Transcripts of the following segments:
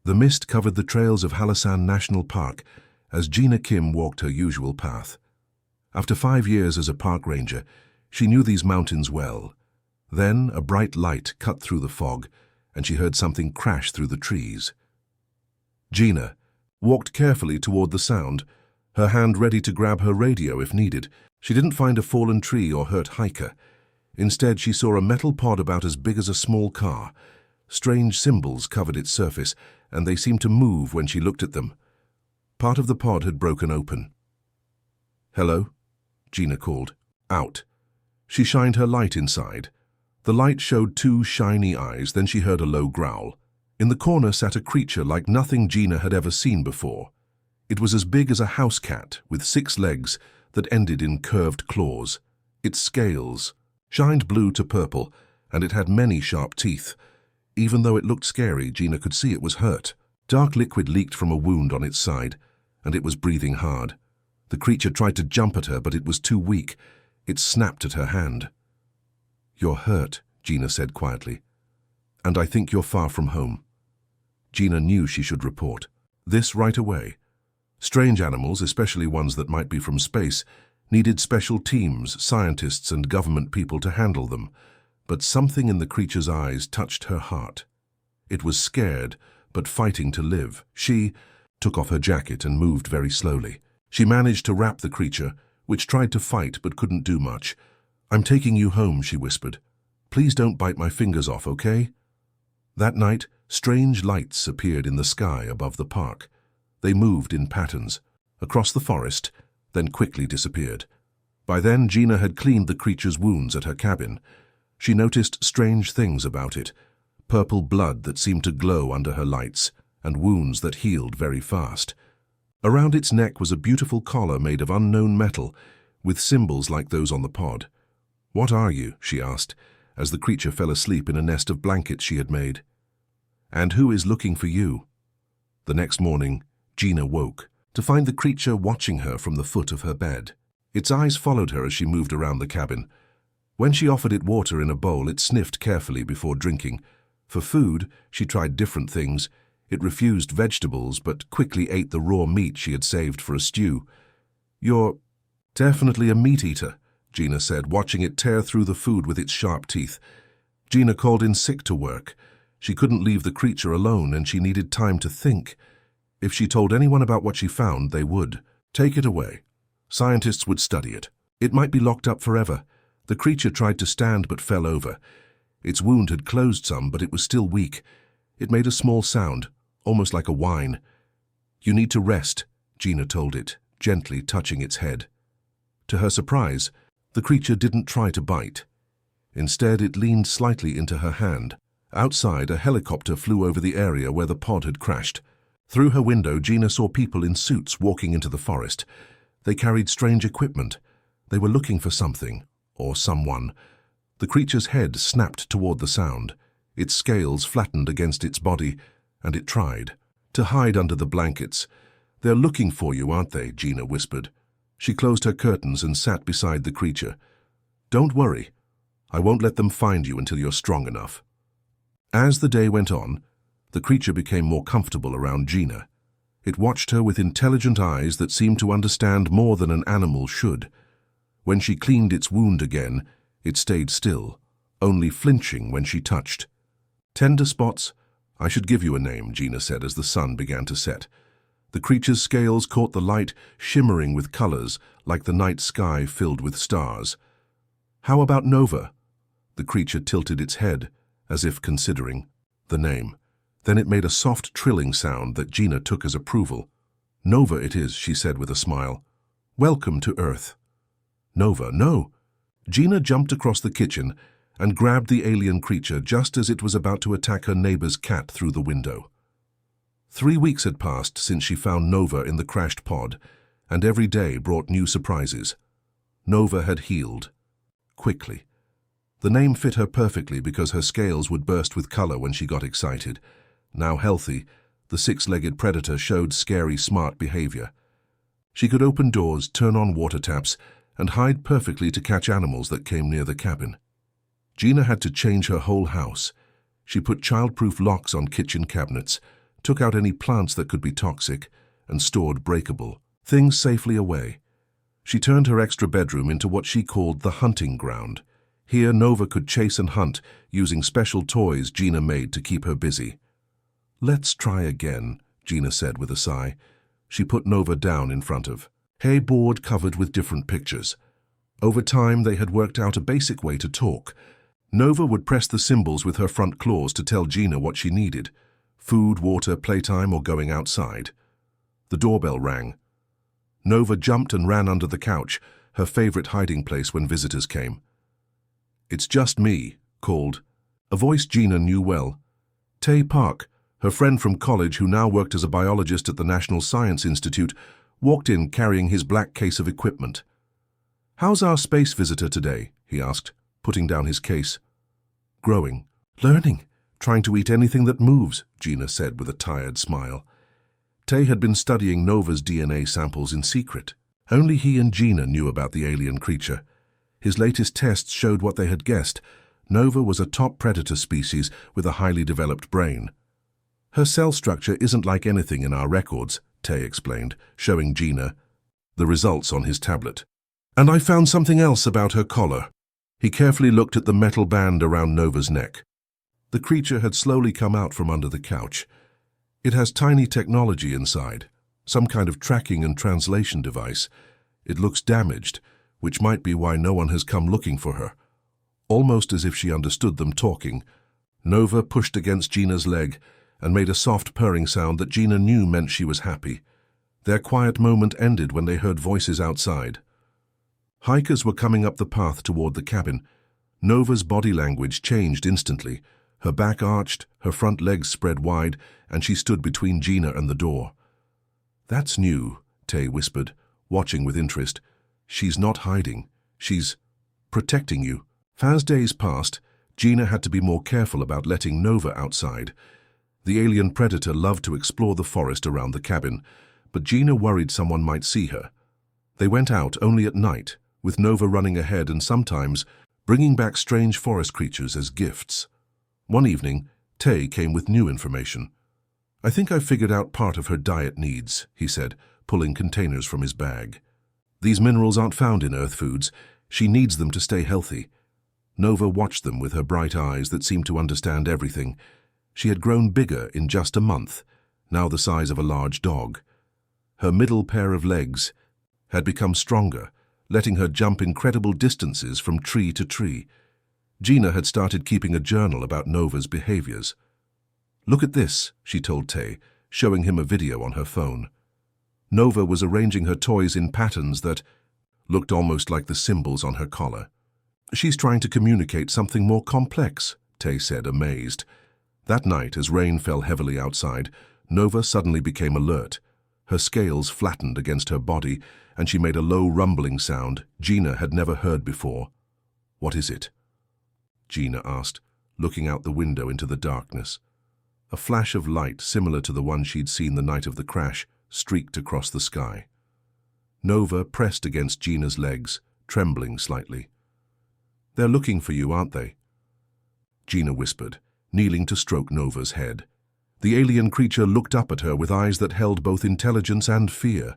The mist covered the trails of Halasan National Park as Gina Kim walked her usual path. After 5 years as a park ranger, she knew these mountains well. Then a bright light cut through the fog, and she heard something crash through the trees. Gina walked carefully toward the sound, her hand ready to grab her radio if needed. She didn't find a fallen tree or hurt hiker. Instead, she saw a metal pod about as big as a small car. Strange symbols covered its surface, and they seemed to move when she looked at them. Part of the pod had broken open. "Hello?" Gina called. Out. She shined her light inside. The light showed 2 shiny eyes, then she heard a low growl. In the corner sat a creature like nothing Gina had ever seen before. It was as big as a house cat, with 6 legs that ended in curved claws. Its scales shined blue to purple, and it had many sharp teeth. Even though it looked scary, Gina could see it was hurt. Dark liquid leaked from a wound on its side, and it was breathing hard. The creature tried to jump at her, but it was too weak. It snapped at her hand. "You're hurt," Gina said quietly. "And I think you're far from home." Gina knew she should report this right away. Strange animals, especially ones that might be from space, needed special teams, scientists and government people to handle them. But something in the creature's eyes touched her heart. It was scared, but fighting to live. She took off her jacket and moved very slowly. She managed to wrap the creature, which tried to fight but couldn't do much. "I'm taking you home," she whispered. "Please don't bite my fingers off, okay?" That night, strange lights appeared in the sky above the park. They moved in patterns, across the forest, then quickly disappeared. By then, Gina had cleaned the creature's wounds at her cabin. She noticed strange things about it: purple blood that seemed to glow under her lights, and wounds that healed very fast. Around its neck was a beautiful collar made of unknown metal, with symbols like those on the pod. "What are you?" she asked, as the creature fell asleep in a nest of blankets she had made. "And who is looking for you?" The next morning, Gina woke to find the creature watching her from the foot of her bed. Its eyes followed her as she moved around the cabin. When she offered it water in a bowl, it sniffed carefully before drinking. For food, she tried different things. It refused vegetables, but quickly ate the raw meat she had saved for a stew. "You're definitely a meat eater," Gina said, watching it tear through the food with its sharp teeth. Gina called in sick to work. She couldn't leave the creature alone, and she needed time to think. If she told anyone about what she found, they would take it away. Scientists would study it. It might be locked up forever. The creature tried to stand but fell over. Its wound had closed some, but it was still weak. It made a small sound, almost like a whine. "You need to rest," Gina told it, gently touching its head. To her surprise, the creature didn't try to bite. Instead, it leaned slightly into her hand. Outside, a helicopter flew over the area where the pod had crashed. Through her window, Gina saw people in suits walking into the forest. They carried strange equipment. They were looking for something, or someone. The creature's head snapped toward the sound. Its scales flattened against its body, and it tried to hide under the blankets. "They're looking for you, aren't they?" Gina whispered. She closed her curtains and sat beside the creature. "Don't worry. I won't let them find you until you're strong enough." As the day went on, the creature became more comfortable around Gina. It watched her with intelligent eyes that seemed to understand more than an animal should. When she cleaned its wound again, it stayed still, only flinching when she touched. "Tender spots? I should give you a name," Gina said as the sun began to set. The creature's scales caught the light, shimmering with colors like the night sky filled with stars. "How about Nova?" The creature tilted its head, as if considering the name. Then it made a soft trilling sound that Gina took as approval. "Nova it is," she said with a smile. "Welcome to Earth." "Nova, no!" Gina jumped across the kitchen and grabbed the alien creature just as it was about to attack her neighbor's cat through the window. 3 weeks had passed since she found Nova in the crashed pod, and every day brought new surprises. Nova had healed. Quickly. The name fit her perfectly because her scales would burst with color when she got excited. Now healthy, the 6-legged predator showed scary, smart behavior. She could open doors, turn on water taps, and hide perfectly to catch animals that came near the cabin. Gina had to change her whole house. She put child-proof locks on kitchen cabinets, took out any plants that could be toxic, and stored breakable things safely away. She turned her extra bedroom into what she called the hunting ground. Here, Nova could chase and hunt using special toys Gina made to keep her busy. "Let's try again," Gina said with a sigh. She put Nova down in front of a board covered with different pictures. Over time, they had worked out a basic way to talk. Nova would press the symbols with her front claws to tell Gina what she needed: food, water, playtime, or going outside. The doorbell rang. Nova jumped and ran under the couch, her favorite hiding place when visitors came. "It's just me," called a voice Gina knew well. Tay Park, her friend from college who now worked as a biologist at the National Science Institute, walked in carrying his black case of equipment. "How's our space visitor today?" he asked, putting down his case. "Growing. Learning. Trying to eat anything that moves," Gina said with a tired smile. Tay had been studying Nova's DNA samples in secret. Only he and Gina knew about the alien creature. His latest tests showed what they had guessed. Nova was a top predator species with a highly developed brain. "Her cell structure isn't like anything in our records," Tay explained, showing Gina the results on his tablet. "And I found something else about her collar." He carefully looked at the metal band around Nova's neck. The creature had slowly come out from under the couch. "It has tiny technology inside, some kind of tracking and translation device. It looks damaged, which might be why no one has come looking for her." Almost as if she understood them talking, Nova pushed against Gina's leg and made a soft purring sound that Gina knew meant she was happy. Their quiet moment ended when they heard voices outside. Hikers were coming up the path toward the cabin. Nova's body language changed instantly. Her back arched, her front legs spread wide, and she stood between Gina and the door. "That's new," Tay whispered, watching with interest. "She's not hiding. She's protecting you." As days passed, Gina had to be more careful about letting Nova outside. The alien predator loved to explore the forest around the cabin, but Gina worried someone might see her. They went out only at night, with Nova running ahead and sometimes bringing back strange forest creatures as gifts. One evening, Tay came with new information. "I think I've figured out part of her diet needs," he said, pulling containers from his bag. "These minerals aren't found in Earth foods. She needs them to stay healthy." Nova watched them with her bright eyes that seemed to understand everything. She had grown bigger in just a month, now the size of a large dog. Her middle pair of legs had become stronger, letting her jump incredible distances from tree to tree. Gina had started keeping a journal about Nova's behaviors. "Look at this," she told Tay, showing him a video on her phone. Nova was arranging her toys in patterns that looked almost like the symbols on her collar. "She's trying to communicate something more complex," Tay said, amazed. That night, as rain fell heavily outside, Nova suddenly became alert. Her scales flattened against her body, and she made a low rumbling sound Gina had never heard before. "What is it?" Gina asked, looking out the window into the darkness. A flash of light, similar to the one she'd seen the night of the crash, streaked across the sky. Nova pressed against Gina's legs, trembling slightly. "They're looking for you, aren't they?" Gina whispered, kneeling to stroke Nova's head. The alien creature looked up at her with eyes that held both intelligence and fear.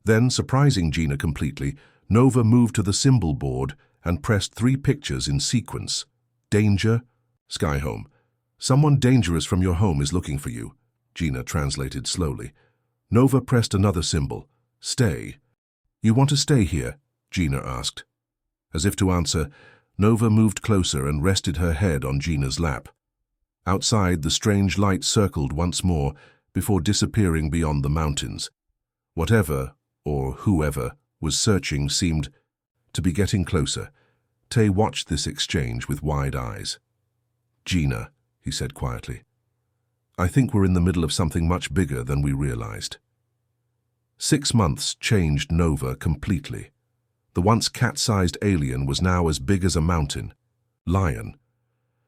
Then, surprising Gina completely, Nova moved to the symbol board and pressed 3 pictures in sequence. "Danger, Sky Home. Someone dangerous from your home is looking for you," Gina translated slowly. Nova pressed another symbol. "Stay." "You want to stay here?" Gina asked. As if to answer, Nova moved closer and rested her head on Gina's lap. Outside, the strange light circled once more before disappearing beyond the mountains. Whatever, or whoever, was searching seemed to be getting closer. Tay watched this exchange with wide eyes. "Gina," he said quietly, "I think we're in the middle of something much bigger than we realized." 6 months changed Nova completely. The once cat-sized alien was now as big as a mountain. Lion.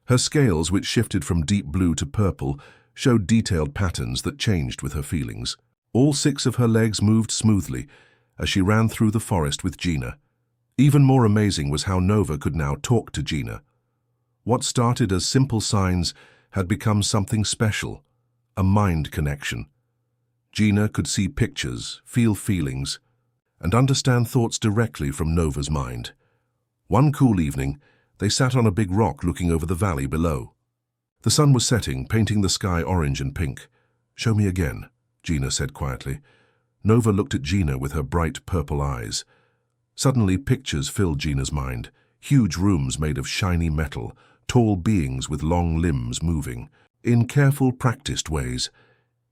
Her scales, which shifted from deep blue to purple, showed detailed patterns that changed with her feelings. All 6 of her legs moved smoothly as she ran through the forest with Gina. Even more amazing was how Nova could now talk to Gina. What started as simple signs had become something special, a mind connection. Gina could see pictures, feel feelings, and understand thoughts directly from Nova's mind. One cool evening, they sat on a big rock looking over the valley below. The sun was setting, painting the sky orange and pink. "Show me again," Gina said quietly. Nova looked at Gina with her bright purple eyes. Suddenly, pictures filled Gina's mind. Huge rooms made of shiny metal, tall beings with long limbs moving, in careful, practiced ways.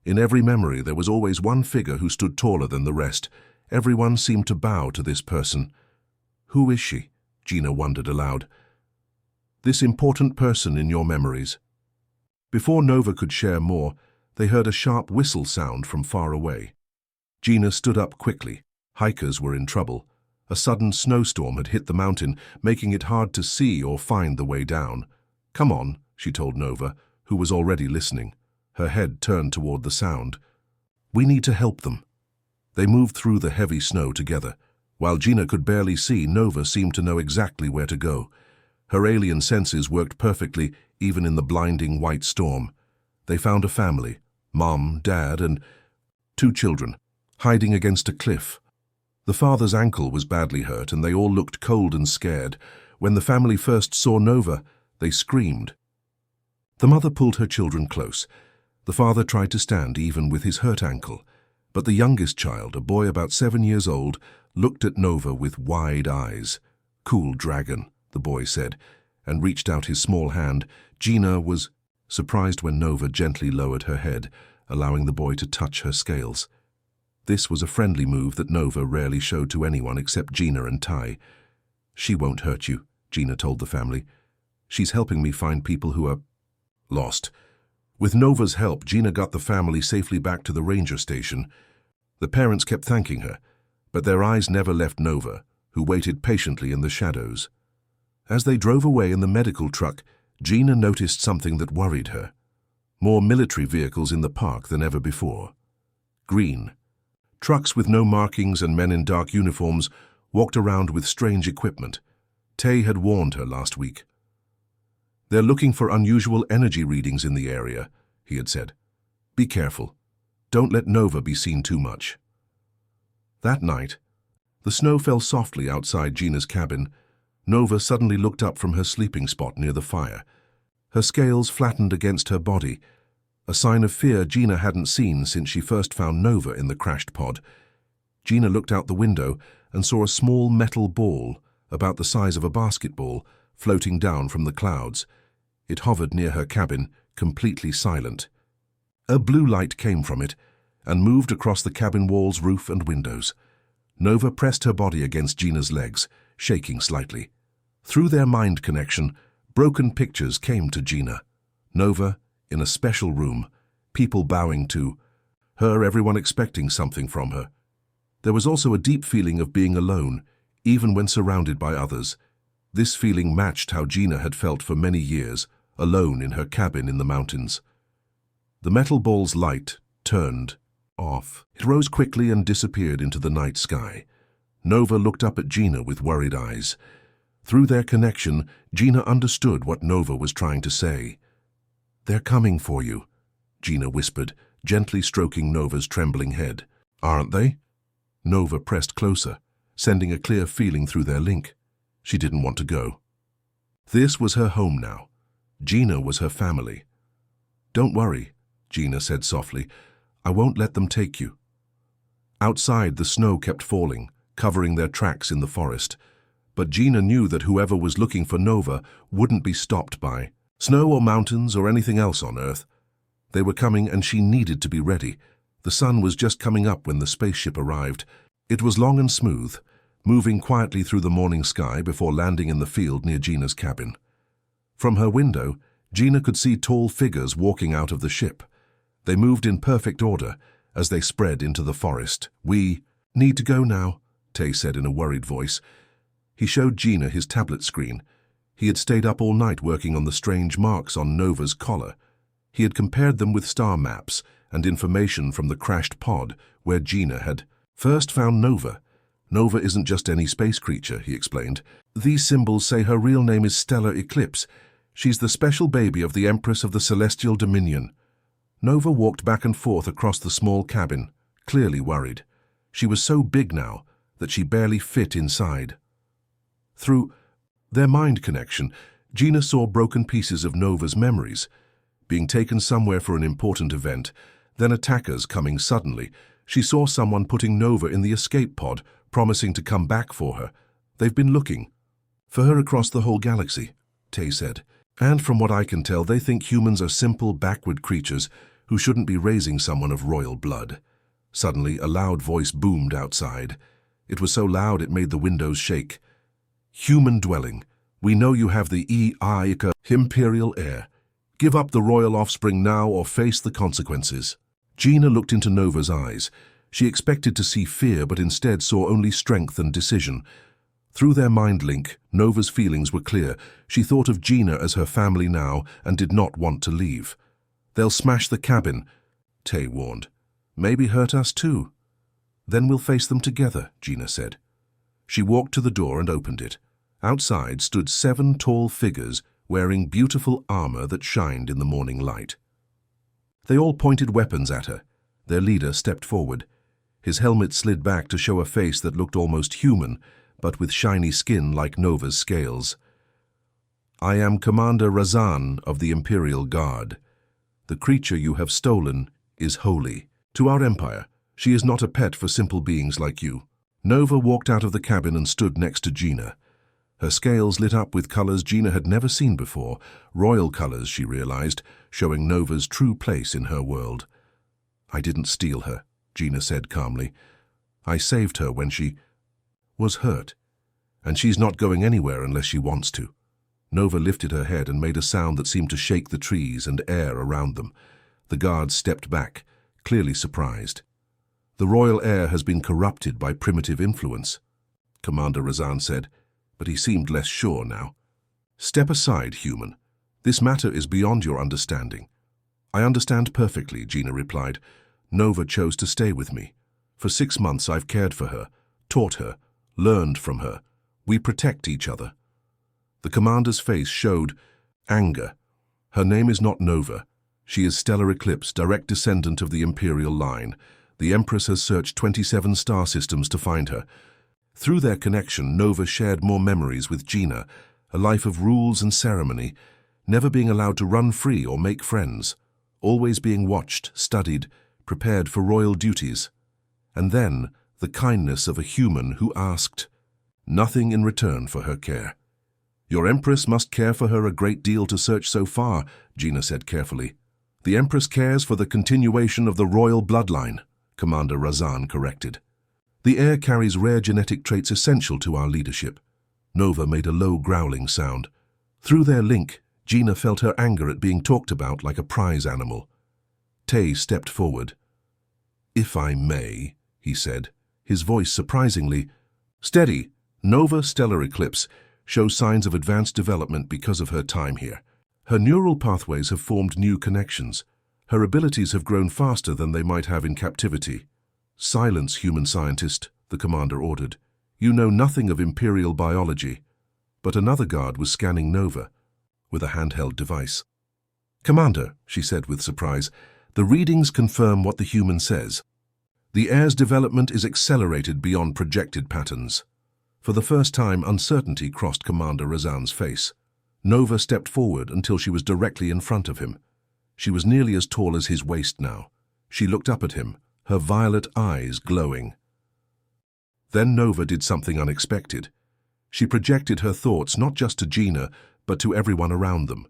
In every memory, there was always one figure who stood taller than the rest. Everyone seemed to bow to this person. "Who is she?" Gina wondered aloud. "This important person in your memories." Before Nova could share more, they heard a sharp whistle sound from far away. Gina stood up quickly. Hikers were in trouble. A sudden snowstorm had hit the mountain, making it hard to see or find the way down. "Come on," she told Nova, who was already listening, her head turned toward the sound. "We need to help them." They moved through the heavy snow together. While Gina could barely see, Nova seemed to know exactly where to go. Her alien senses worked perfectly, even in the blinding white storm. They found a family, Mom, Dad, and 2 children, hiding against a cliff. The father's ankle was badly hurt, and they all looked cold and scared. When the family first saw Nova, they screamed. The mother pulled her children close. The father tried to stand even with his hurt ankle. But the youngest child, a boy about 7 years old, looked at Nova with wide eyes. "Cool dragon," the boy said, and reached out his small hand. Gina was surprised when Nova gently lowered her head, allowing the boy to touch her scales. This was a friendly move that Nova rarely showed to anyone except Gina and Ty. "She won't hurt you," Gina told the family. "She's helping me find people who are lost." With Nova's help, Gina got the family safely back to the ranger station. The parents kept thanking her, but their eyes never left Nova, who waited patiently in the shadows. As they drove away in the medical truck, Gina noticed something that worried her. More military vehicles in the park than ever before. Green. Trucks with no markings and men in dark uniforms walked around with strange equipment. Tay had warned her last week. "They're looking for unusual energy readings in the area," he had said. "Be careful. Don't let Nova be seen too much." That night, the snow fell softly outside Gina's cabin. Nova suddenly looked up from her sleeping spot near the fire. Her scales flattened against her body, a sign of fear Gina hadn't seen since she first found Nova in the crashed pod. Gina looked out the window and saw a small metal ball, about the size of a basketball, floating down from the clouds. It hovered near her cabin, completely silent. A blue light came from it and moved across the cabin walls, roof, and windows. Nova pressed her body against Gina's legs, shaking slightly. Through their mind connection, broken pictures came to Gina. Nova, in a special room, people bowing to her, everyone expecting something from her. There was also a deep feeling of being alone, even when surrounded by others. This feeling matched how Gina had felt for many years, alone in her cabin in the mountains. The metal ball's light turned off. It rose quickly and disappeared into the night sky. Nova looked up at Gina with worried eyes. Through their connection, Gina understood what Nova was trying to say. "They're coming for you," Gina whispered, gently stroking Nova's trembling head. "Aren't they?" Nova pressed closer, sending a clear feeling through their link. She didn't want to go. This was her home now. Gina was her family. "Don't worry," Gina said softly. "I won't let them take you." Outside, the snow kept falling, covering their tracks in the forest. But Gina knew that whoever was looking for Nova wouldn't be stopped by snow or mountains or anything else on Earth. They were coming, and she needed to be ready. The sun was just coming up when the spaceship arrived. It was long and smooth, moving quietly through the morning sky before landing in the field near Gina's cabin. From her window, Gina could see tall figures walking out of the ship. They moved in perfect order as they spread into the forest. "We need to go now," Tay said in a worried voice. He showed Gina his tablet screen. He had stayed up all night working on the strange marks on Nova's collar. He had compared them with star maps and information from the crashed pod where Gina had first found Nova. "Nova isn't just any space creature," he explained. "These symbols say her real name is Stellar Eclipse. She's the special baby of the Empress of the Celestial Dominion." Nova walked back and forth across the small cabin, clearly worried. She was so big now that she barely fit inside. Through their mind connection, Gina saw broken pieces of Nova's memories, being taken somewhere for an important event, then attackers coming suddenly. She saw someone putting Nova in the escape pod, promising to come back for her. They've been looking for her across the whole galaxy, Tay said. And from what I can tell, they think humans are simple, backward creatures who shouldn't be raising someone of royal blood. Suddenly, a loud voice boomed outside. It was so loud it made the windows shake. Human dwelling, we know you have the EICA imperial heir. Give up the royal offspring now or face the consequences. Gina looked into Nova's eyes. She expected to see fear, but instead saw only strength and decision. Through their mind link, Nova's feelings were clear. She thought of Gina as her family now and did not want to leave. They'll smash the cabin, Tay warned. Maybe hurt us too. Then we'll face them together, Gina said. She walked to the door and opened it. Outside stood 7 tall figures wearing beautiful armor that shined in the morning light. They all pointed weapons at her. Their leader stepped forward. His helmet slid back to show a face that looked almost human, but with shiny skin like Nova's scales. I am Commander Razan of the Imperial Guard. The creature you have stolen is holy. To our empire, she is not a pet for simple beings like you. Nova walked out of the cabin and stood next to Gina. Her scales lit up with colors Gina had never seen before, royal colors, she realized, showing Nova's true place in her world. I didn't steal her, Gina said calmly. I saved her when she was hurt, and she's not going anywhere unless she wants to. Nova lifted her head and made a sound that seemed to shake the trees and air around them. The guards stepped back, clearly surprised. The royal heir has been corrupted by primitive influence, Commander Razan said, but he seemed less sure now. Step aside, human. This matter is beyond your understanding. I understand perfectly, Gina replied. Nova chose to stay with me. For 6 months I've cared for her, taught her, learned from her. We protect each other. The commander's face showed anger. Her name is not Nova. She is Stellar Eclipse, direct descendant of the Imperial line. The Empress has searched 27 star systems to find her. Through their connection, Nova shared more memories with Gina, a life of rules and ceremony, never being allowed to run free or make friends, always being watched, studied, prepared for royal duties. And then, the kindness of a human who asked nothing in return for her care. Your Empress must care for her a great deal to search so far, Gina said carefully. The Empress cares for the continuation of the royal bloodline, Commander Razan corrected. The heir carries rare genetic traits essential to our leadership. Nova made a low growling sound. Through their link, Gina felt her anger at being talked about like a prize animal. Tay stepped forward. If I may, he said, his voice surprisingly steady. Nova Stellar Eclipse shows signs of advanced development because of her time here. Her neural pathways have formed new connections. Her abilities have grown faster than they might have in captivity. Silence, human scientist, the commander ordered. You know nothing of Imperial biology. But another guard was scanning Nova with a handheld device. Commander, she said with surprise, the readings confirm what the human says. The heir's development is accelerated beyond projected patterns. For the first time, uncertainty crossed Commander Razan's face. Nova stepped forward until she was directly in front of him. She was nearly as tall as his waist now. She looked up at him, her violet eyes glowing. Then Nova did something unexpected. She projected her thoughts not just to Gina, but to everyone around them.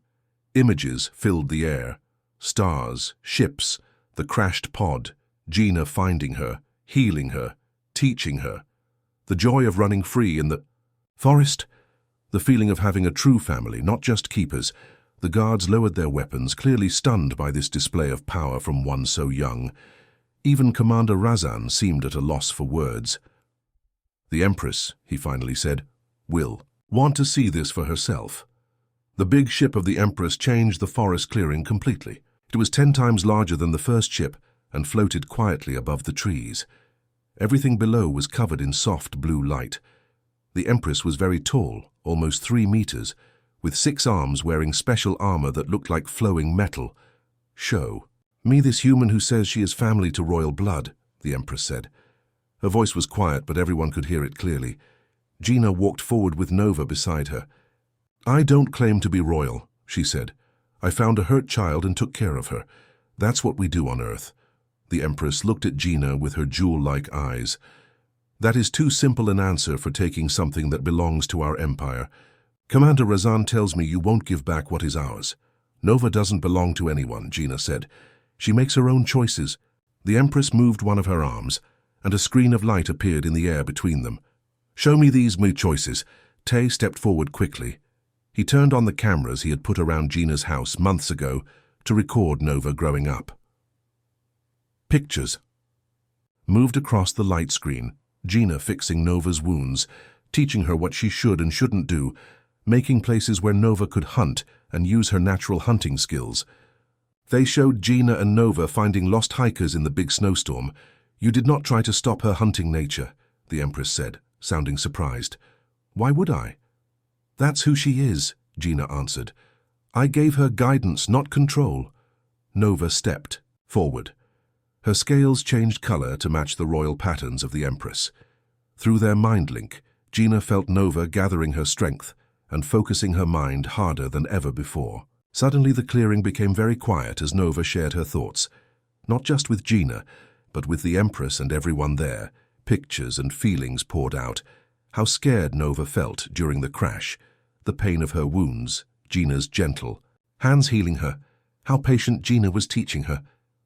Images filled the air. Stars, ships, the crashed pod, Gina finding her, healing her, teaching her. The joy of running free in the forest. The feeling of having a true family, not just keepers. The guards lowered their weapons, clearly stunned by this display of power from one so young. Even Commander Razan seemed at a loss for words. The Empress, he finally said, will want to see this for herself. The big ship of the Empress changed the forest clearing completely. It was 10 times larger than the first ship and floated quietly above the trees. Everything below was covered in soft blue light. The Empress was very tall, almost 3 meters, with 6 arms wearing special armor that looked like flowing metal. Show. Me, this human who says she is family to royal blood, the Empress said. Her voice was quiet, but everyone could hear it clearly. Gina walked forward with Nova beside her. I don't claim to be royal, she said. I found a hurt child and took care of her. That's what we do on Earth. The Empress looked at Gina with her jewel-like eyes. That is too simple an answer for taking something that belongs to our empire. Commander Razan tells me you won't give back what is ours. Nova doesn't belong to anyone, Gina said. She makes her own choices. The Empress moved one of her arms, and a screen of light appeared in the air between them. Show me these choices. Tay stepped forward quickly. He turned on the cameras he had put around Gina's house months ago to record Nova growing up. Pictures. Moved across the light screen, Gina fixing Nova's wounds, teaching her what she should and shouldn't do, making places where Nova could hunt and use her natural hunting skills. They showed Gina and Nova finding lost hikers in the big snowstorm. You did not try to stop her hunting nature, the Empress said, sounding surprised. Why would I? That's who she is, Gina answered. I gave her guidance, not control. Nova stepped forward. Her scales changed color to match the royal patterns of the Empress. Through their mind link, Gina felt Nova gathering her strength and focusing her mind harder than ever before. Suddenly the clearing became very quiet as Nova shared her thoughts, not just with Gina, but with the Empress and everyone there. Pictures and feelings poured out. How scared Nova felt during the crash, the pain of her wounds, Gina's gentle hands healing her, how patient Gina was teaching her,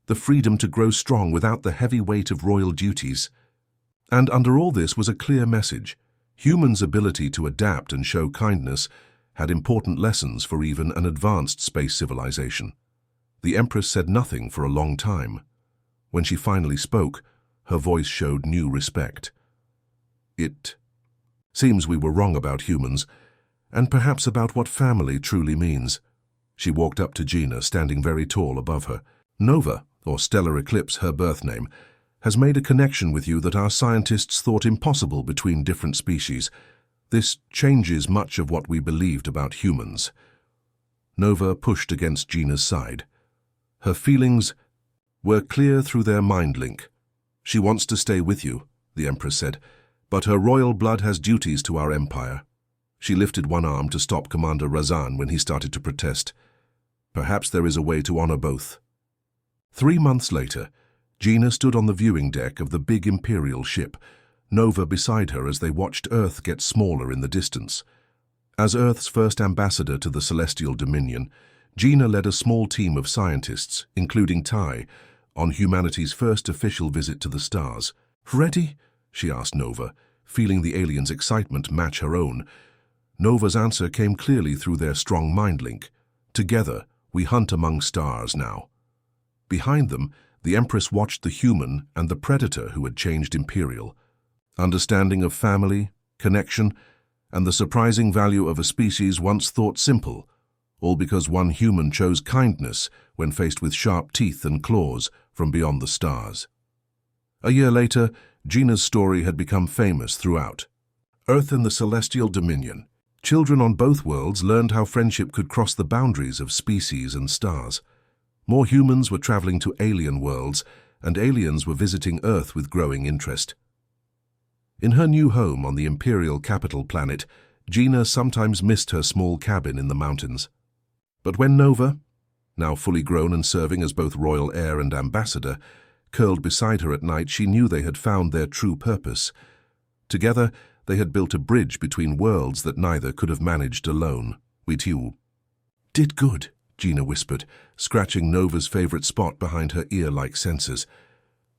the freedom to grow strong without the heavy weight of royal duties. And under all this was a clear message. Humans' ability to adapt and show kindness had important lessons for even an advanced space civilization. The Empress said nothing for a long time. When she finally spoke, her voice showed new respect. It seems we were wrong about humans, and perhaps about what family truly means. She walked up to Gina, standing very tall above her. Nova, or Stellar Eclipse, her birth name, has made a connection with you that our scientists thought impossible between different species. This changes much of what we believed about humans. Nova pushed against Gina's side. Her feelings were clear through their mind link. She wants to stay with you, the Empress said, but her royal blood has duties to our empire. She lifted one arm to stop Commander Razan when he started to protest. Perhaps there is a way to honor both. 3 months later, Gina stood on the viewing deck of the big Imperial ship, Nova beside her as they watched Earth get smaller in the distance. As Earth's first ambassador to the Celestial Dominion, Gina led a small team of scientists, including Ty, on humanity's first official visit to the stars. Ready? She asked Nova, feeling the aliens' excitement match her own. Nova's answer came clearly through their strong mind link. Together, we hunt among stars now. Behind them, the Empress watched the human and the predator who had changed Imperial. Understanding of family, connection, and the surprising value of a species once thought simple, all because one human chose kindness when faced with sharp teeth and claws from beyond the stars. A year later, Gina's story had become famous throughout. Earth and the Celestial Dominion. Children on both worlds learned how friendship could cross the boundaries of species and stars. More humans were traveling to alien worlds, and aliens were visiting Earth with growing interest. In her new home on the Imperial capital planet, Gina sometimes missed her small cabin in the mountains. But when Nova, now fully grown and serving as both royal heir and ambassador, curled beside her at night, she knew they had found their true purpose. Together, they had built a bridge between worlds that neither could have managed alone. We too did good, Gina whispered, scratching Nova's favorite spot behind her ear-like sensors.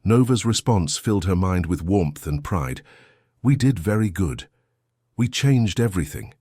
Nova's response filled her mind with warmth and pride. We did very good. We changed everything.